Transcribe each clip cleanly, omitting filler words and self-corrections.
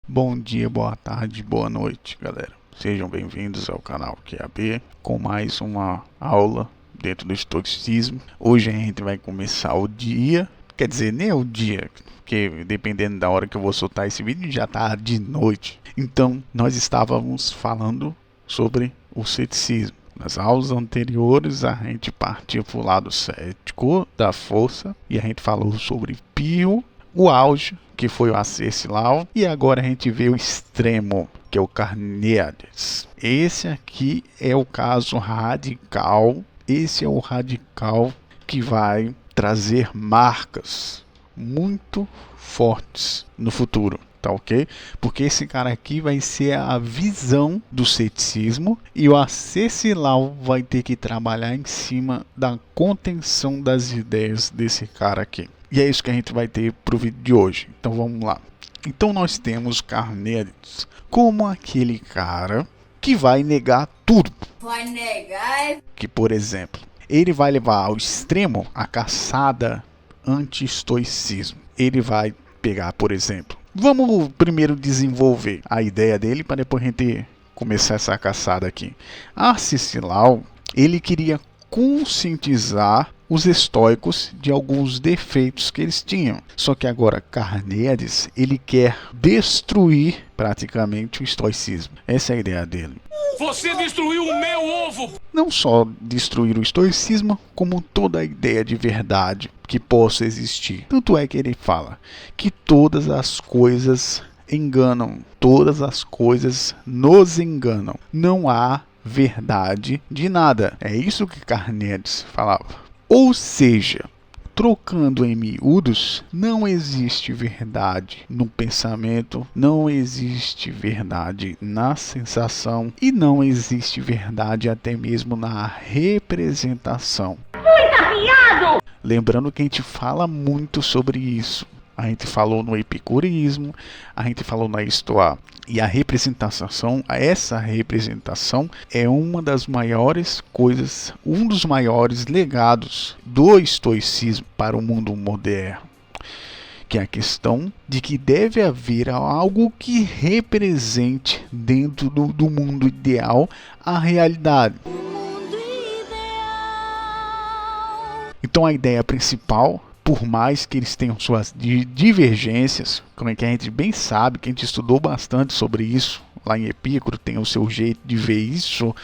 Bom dia, boa tarde, boa noite, galera. Sejam bem-vindos ao canal QAB com mais uma aula dentro do estoicismo. Hoje a gente vai começar o dia, quer dizer, nem é o dia, porque dependendo da hora que eu vou soltar esse vídeo já tá de noite. Então, nós estávamos falando sobre o ceticismo. Nas aulas anteriores a gente partiu para o lado cético da força e a gente falou sobre Pio, o auge, que foi o Aceslau, e agora a gente vê o extremo, que é o Carneades. Esse aqui é o caso radical, esse é o radical que vai trazer marcas muito fortes no futuro. Tá ok? Porque esse cara aqui vai ser a visão do ceticismo e o Aceslau vai ter que trabalhar em cima da contenção das ideias desse cara aqui. E é isso que a gente vai ter para o vídeo de hoje. Então vamos lá. Então nós temos Carneades como aquele cara que vai negar tudo. Vai negar? Que, por exemplo, ele vai levar ao extremo a caçada anti-estoicismo. Ele vai pegar, por exemplo, vamos primeiro desenvolver a ideia dele para depois a gente começar essa caçada aqui. Arcesilau, ele queria conscientizar os estoicos de alguns defeitos que eles tinham. Só que agora Carneades, ele quer destruir praticamente o estoicismo. Essa é a ideia dele. Você destruiu o meu ovo! Não só destruir o estoicismo, como toda a ideia de verdade que possa existir. Tanto é que ele fala que todas as coisas enganam, todas as coisas nos enganam. Não há verdade de nada. É isso que Carneades falava. Ou seja, trocando em miúdos, não existe verdade no pensamento, não existe verdade na sensação e não existe verdade até mesmo na representação. Lembrando que a gente fala muito sobre isso. A gente falou no epicureísmo, a gente falou na Estoa. E a representação, essa representação é uma das maiores coisas, um dos maiores legados do estoicismo para o mundo moderno. Que é a questão de que deve haver algo que represente dentro do mundo ideal a realidade. Então a ideia principal, por mais que eles tenham suas divergências, como é que a gente bem sabe, que a gente estudou bastante sobre isso, lá em Epicuro tem o seu jeito de ver isso,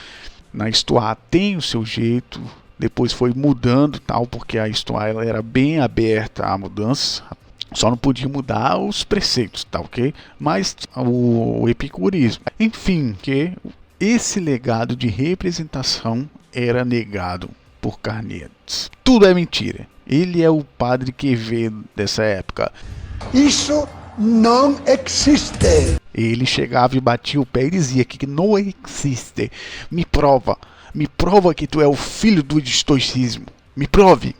na Estoa tem o seu jeito, depois foi mudando tal, porque a Estoa ela era bem aberta à mudança, só não podia mudar os preceitos, tá ok? Mas o epicurismo, enfim, que esse legado de representação era negado por Carneades. Tudo é mentira. Ele é o padre Quevedo dessa época. Isso não existe. Ele chegava e batia o pé e dizia que não existe. Me prova que tu é o filho do estoicismo. Me prove.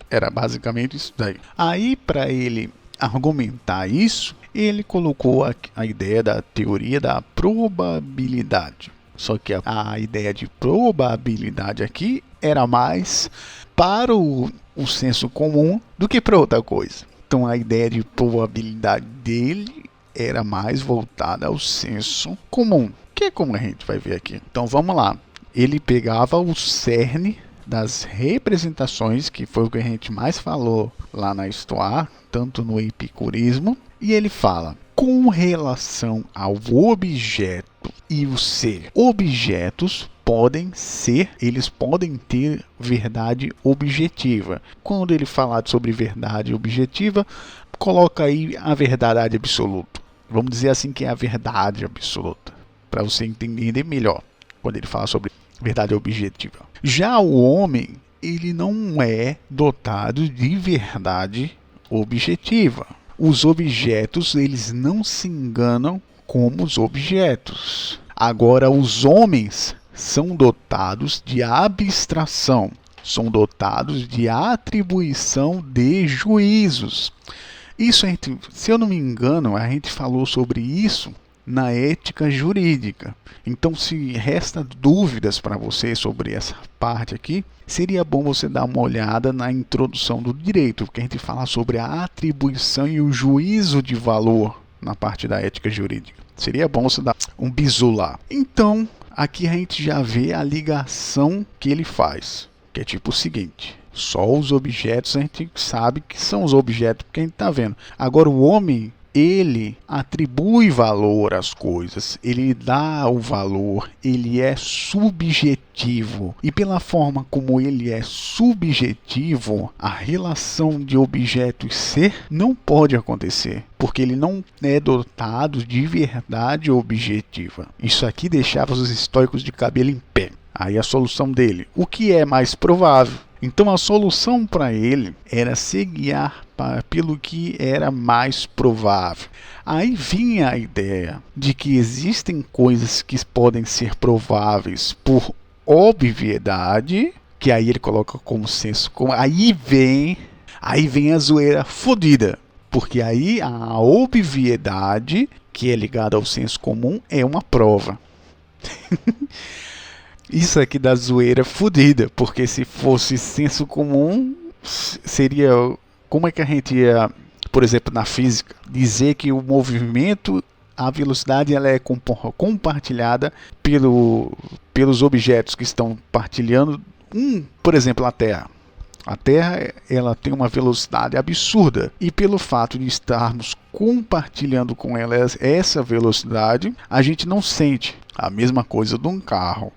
Era basicamente isso daí. Aí, para ele argumentar isso, ele colocou a ideia da teoria da probabilidade. Só que a ideia de probabilidade aqui era mais para o senso comum do que para outra coisa. Então a ideia de probabilidade dele era mais voltada ao senso comum, que é como a gente vai ver aqui. Então vamos lá. Ele pegava o cerne das representações, que foi o que a gente mais falou lá na Estoa, tanto no epicurismo, e ele fala: com relação ao objeto e o ser, objetos eles podem ter verdade objetiva. Quando ele falar sobre verdade objetiva, coloca aí a verdade absoluta. Vamos dizer assim que é a verdade absoluta, para você entender melhor quando ele fala sobre verdade objetiva. Já o homem, ele não é dotado de verdade objetiva. Os objetos, eles não se enganam como os objetos. Agora, os homens são dotados de abstração, são dotados de atribuição de juízos. Isso, se eu não me engano, a gente falou sobre isso na ética jurídica. Então, se resta dúvidas para você sobre essa parte aqui, seria bom você dar uma olhada na introdução do direito, porque a gente fala sobre a atribuição e o juízo de valor na parte da ética jurídica. Seria bom você dar um bisu lá. Então, aqui a gente já vê a ligação que ele faz, que é tipo o seguinte: só os objetos a gente sabe que são os objetos porque a gente está vendo. Agora o homem, ele atribui valor às coisas, ele dá o valor, ele é subjetivo. E pela forma como ele é subjetivo, a relação de objeto e ser não pode acontecer, porque ele não é dotado de verdade objetiva. Isso aqui deixava os estoicos de cabelo em pé. Aí a solução dele: o que é mais provável? Então a solução para ele era se guiar pelo que era mais provável. Aí vinha a ideia de que existem coisas que podem ser prováveis por obviedade, que aí ele coloca como senso comum. Aí vem a zoeira fodida, porque aí a obviedade, que é ligada ao senso comum, é uma prova. Isso aqui da zoeira fodida, porque se fosse senso comum, seria... Como é que a gente ia, por exemplo, na física, dizer que o movimento, a velocidade, ela é compartilhada pelos objetos que estão partilhando? Por exemplo, a Terra. A Terra, ela tem uma velocidade absurda, e pelo fato de estarmos compartilhando com ela essa velocidade, a gente não sente. A mesma coisa de um carro.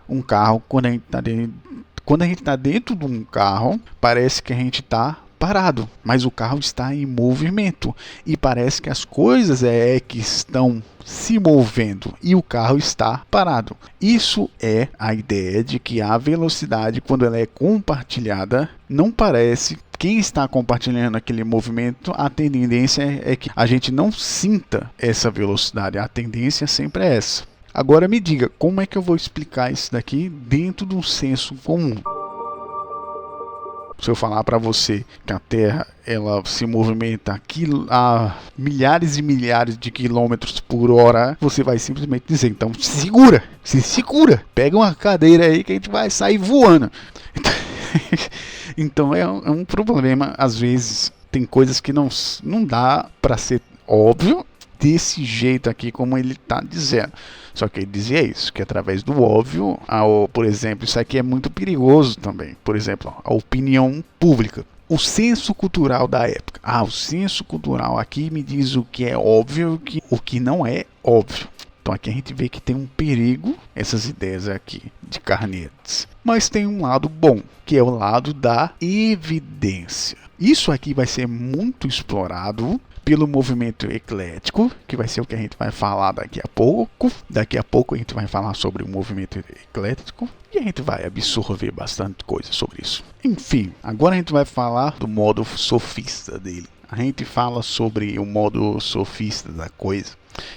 Um carro, quando a gente está dentro de um carro, parece que a gente está parado, mas o carro está em movimento e parece que as coisas que estão se movendo e o carro está parado. Isso é a ideia de que a velocidade, quando ela é compartilhada, não parece... Quem está compartilhando aquele movimento, a tendência é que a gente não sinta essa velocidade. A tendência sempre é essa. Agora me diga, como é que eu vou explicar isso daqui dentro de um senso comum? Se eu falar para você que a Terra ela se movimenta a milhares e milhares de quilômetros por hora, você vai simplesmente dizer: então se segura, pega uma cadeira aí que a gente vai sair voando. Então é um problema, às vezes tem coisas que não dá para ser óbvio desse jeito aqui como ele está dizendo. Só que ele dizia isso, que através do óbvio, por exemplo, isso aqui é muito perigoso também. Por exemplo, a opinião pública. O senso cultural da época. O senso cultural aqui me diz o que é óbvio e o que não é óbvio. Então aqui a gente vê que tem um perigo, essas ideias aqui de Carneades. Mas tem um lado bom, que é o lado da evidência. Isso aqui vai ser muito explorado pelo movimento eclético, que vai ser o que a gente vai falar daqui a pouco. Daqui a pouco a gente vai falar sobre o movimento eclético e a gente vai absorver bastante coisa sobre isso. Enfim, agora a gente vai falar do modo sofista dele. A gente fala sobre o modo sofista da coisa,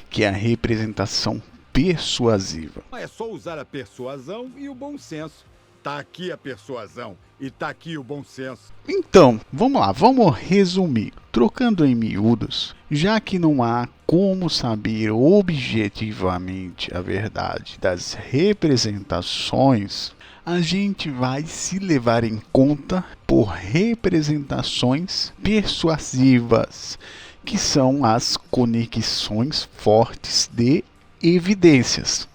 que é a representação persuasiva. É só usar a persuasão e o bom senso. Tá aqui a persuasão e tá aqui o bom senso. Então, vamos lá, vamos resumir. Trocando em miúdos, já que não há como saber objetivamente a verdade das representações, a gente vai se levar em conta por representações persuasivas, que são as conexões fortes de evidências.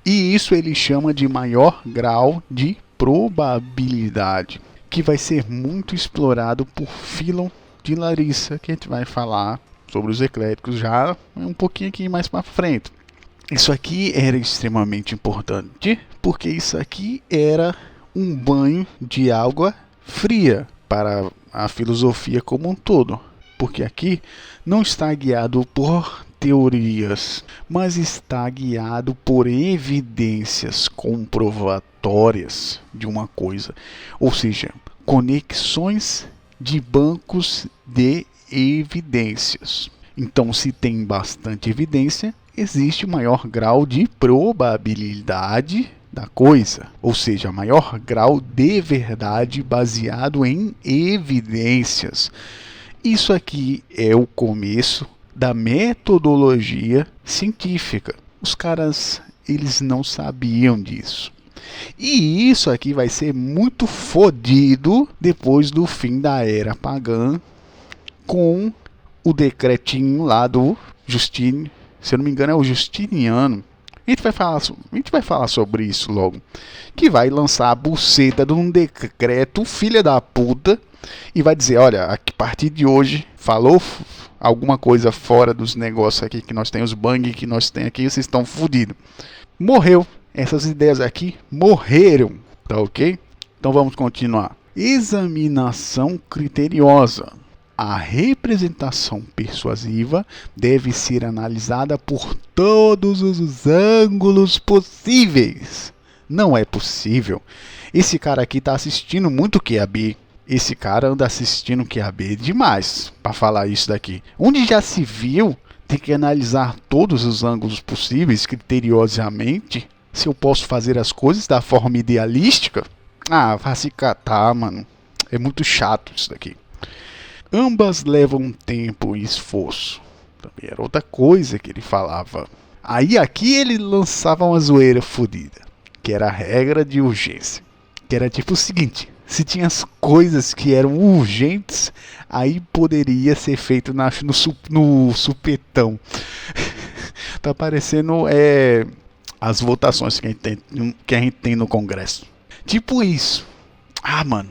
E isso ele chama de maior grau de probabilidade, que vai ser muito explorado por Philon de Larissa, que a gente vai falar sobre os ecléticos já um pouquinho aqui mais para frente. Isso aqui era extremamente importante, porque isso aqui era um banho de água fria para a filosofia como um todo, porque aqui não está guiado por teorias, mas está guiado por evidências comprovatórias de uma coisa, ou seja, conexões de bancos de evidências. Então, se tem bastante evidência, existe maior grau de probabilidade da coisa, ou seja, maior grau de verdade baseado em evidências. Isso aqui é o começo da metodologia científica. Os caras, eles não sabiam disso. E isso aqui vai ser muito fodido depois do fim da era pagã, com o decretinho lá do Justine, se eu não me engano é o Justiniano. A gente vai falar sobre isso logo. Que vai lançar a buceta de um decreto, filha da puta, e vai dizer, olha, a partir de hoje, falou alguma coisa fora dos negócios aqui que nós temos, os bang que nós temos aqui, vocês estão fodidos. Morreu. Essas ideias aqui morreram, tá ok? Então vamos continuar. Examinação criteriosa. A representação persuasiva deve ser analisada por todos os ângulos possíveis. Não é possível. Esse cara aqui tá assistindo muito QAB. Esse cara anda assistindo QAB demais para falar isso daqui. Onde já se viu, tem que analisar todos os ângulos possíveis criteriosamente. Se eu posso fazer as coisas da forma idealística, vai se catar, mano. É muito chato isso daqui. Ambas levam tempo e esforço. Também era outra coisa que ele falava. Aí aqui ele lançava uma zoeira fodida, que era a regra de urgência. Que era tipo o seguinte, se tinha as coisas que eram urgentes, aí poderia ser feito no supetão. Tá parecendo as votações que a gente tem no Congresso. Tipo isso. Mano,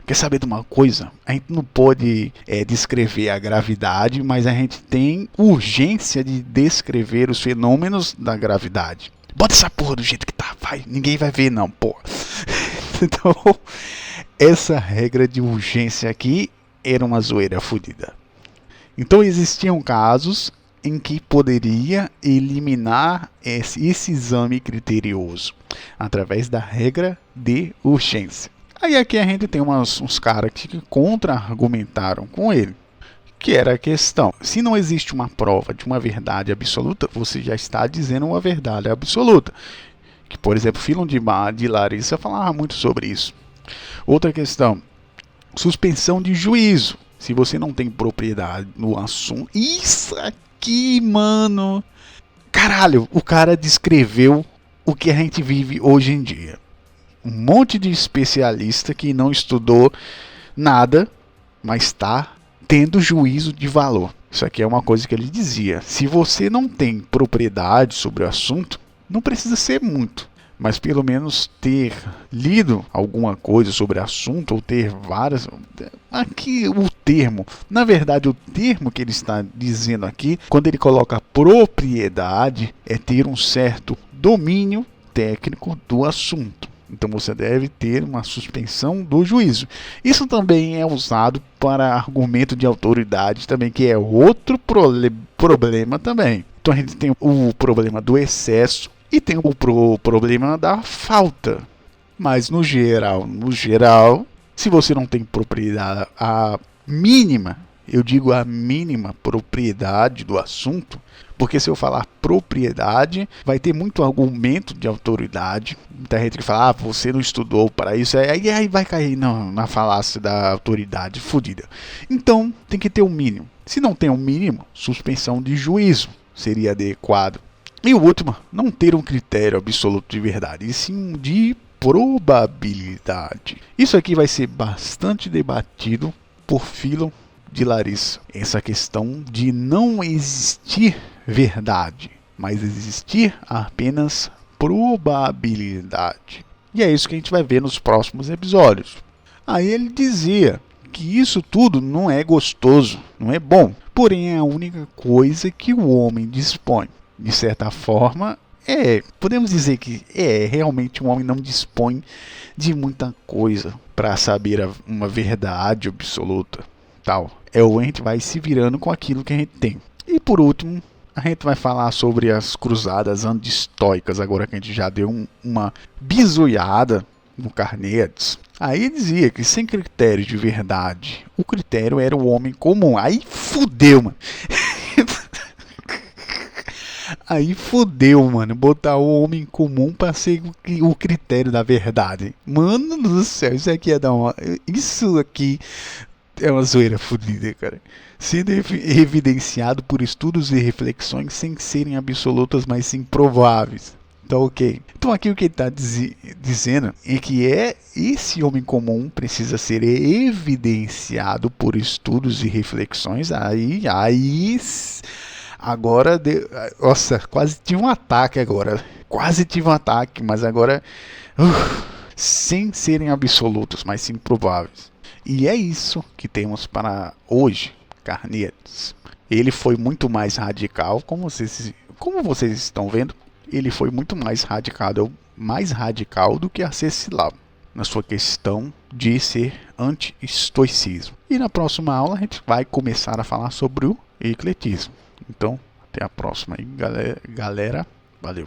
quer saber de uma coisa? A gente não pode descrever a gravidade, mas a gente tem urgência de descrever os fenômenos da gravidade. Bota essa porra do jeito que tá, vai. Ninguém vai ver não, porra. Então, essa regra de urgência aqui era uma zoeira fodida. Então existiam casos em que poderia eliminar esse exame criterioso através da regra de urgência. Aí aqui a gente tem uns caras que contra-argumentaram com ele, que era a questão, se não existe uma prova de uma verdade absoluta, você já está dizendo uma verdade absoluta. Que, por exemplo, Philon de Larissa falava muito sobre isso. Outra questão, suspensão de juízo. Se você não tem propriedade no assunto, isso aqui, mano, caralho, o cara descreveu o que a gente vive hoje em dia. Um monte de especialista que não estudou nada, mas está tendo juízo de valor. Isso aqui é uma coisa que ele dizia. Se você não tem propriedade sobre o assunto, não precisa ser muito, mas pelo menos ter lido alguma coisa sobre o assunto, ou ter várias... Aqui o termo, na verdade o termo que ele está dizendo aqui, quando ele coloca propriedade, é ter um certo domínio técnico do assunto. Então você deve ter uma suspensão do juízo. Isso também é usado para argumento de autoridade também, que é outro problema também. Então a gente tem o problema do excesso e tem o problema da falta. Mas no geral, se você não tem propriedade, a mínima, eu digo a mínima propriedade do assunto, porque se eu falar propriedade, vai ter muito argumento de autoridade. Muita gente que fala, você não estudou para isso, aí vai cair na falácia da autoridade fodida. Então, tem que ter um mínimo. Se não tem um mínimo, suspensão de juízo seria adequado. E o último, não ter um critério absoluto de verdade, e sim de probabilidade. Isso aqui vai ser bastante debatido por Philon de Larissa. Essa questão de não existir verdade, mas existir apenas probabilidade. E é isso que a gente vai ver nos próximos episódios. Aí ele dizia que isso tudo não é gostoso, não é bom, porém é a única coisa que o homem dispõe. De certa forma, podemos dizer que realmente o homem não dispõe de muita coisa para saber uma verdade absoluta, tal. A gente vai se virando com aquilo que a gente tem. E por último, a gente vai falar sobre as cruzadas anti-estoicas, agora que a gente já deu uma bisoiada no Carneades. Aí dizia que sem critério de verdade, o critério era o homem comum. Aí fudeu, mano. Aí fodeu, mano, botar o homem comum pra ser o critério da verdade. Mano do céu, isso aqui isso aqui é uma zoeira fodida, cara. Sendo evidenciado por estudos e reflexões sem serem absolutas, mas sim prováveis. Tá ok. Então aqui o que ele está dizendo é que esse homem comum precisa ser evidenciado por estudos e reflexões. Agora, nossa, quase tive um ataque agora. Quase tive um ataque, mas agora sem serem absolutos, mas sim prováveis. E é isso que temos para hoje, carnetes. Ele foi muito mais radical, como vocês estão vendo. Ele foi muito mais radical do que Arcesilau na sua questão de ser anti-estoicismo. E na próxima aula a gente vai começar a falar sobre o ecletismo. Então, até a próxima aí, galera. Valeu!